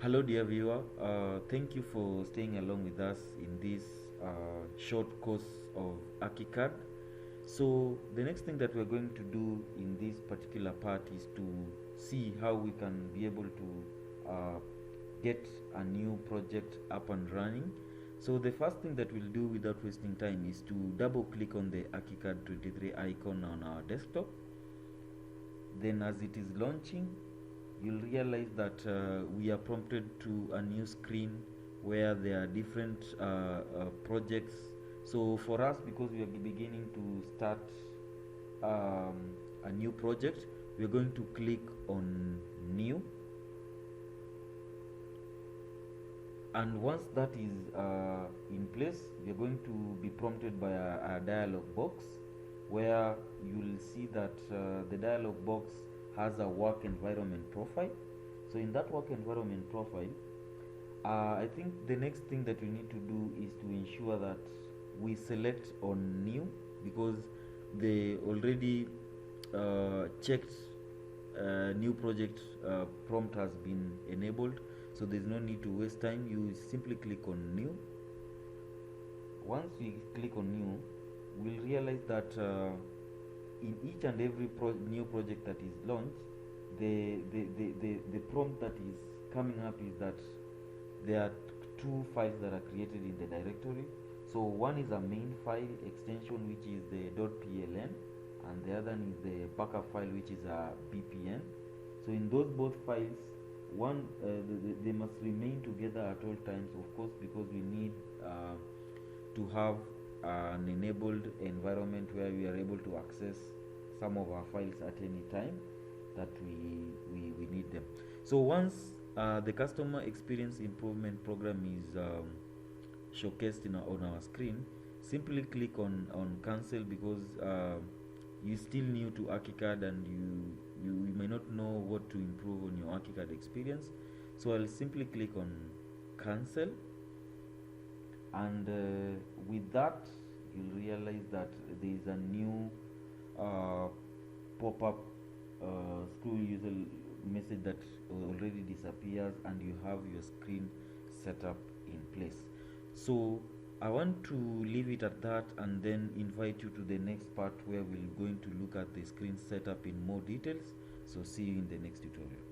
Hello, dear viewer. Thank you for staying along with us in this short course of ArchiCAD. So, the next thing that we're going to do in this particular part is to see how we can be able to get a new project up and running. So, the first thing that we'll do without wasting time is to double click on the ArchiCAD 23 icon on our desktop. Then, as it is launching, you'll realize that we are prompted to a new screen where there are different projects. So for us, because we are beginning to start um, a new project, we're going to click on new, and once that is in place, we're going to be prompted by a dialog box where you'll see that the dialog box has a work environment profile. So in that work environment profile, I think the next thing that we need to do is to ensure that we select on new, because they already checked new project prompt has been enabled, so there's no need to waste time. You simply click on new. Once we click on new, we'll realize that in each and every new project that is launched, the prompt that is coming up is that there are two files that are created in the directory. So one is a main file extension, which is the .pln, and the other is the backup file, which is a bpn. So in those both files, they must remain together at all times, of course, because we need to have an enabled environment where we are able to access some of our files at any time that we need them. So once the customer experience improvement program is showcased on our screen, simply click on cancel, because you're still new to ArchiCAD and you may not know what to improve on your ArchiCAD experience. So I'll simply click on cancel, and with that you'll realize that there is a new pop-up screw user message that already disappears, and you have your screen set up in place. So I want to leave it at that and then invite you to the next part where we're going to look at the screen setup in more details. So see you in the next tutorial.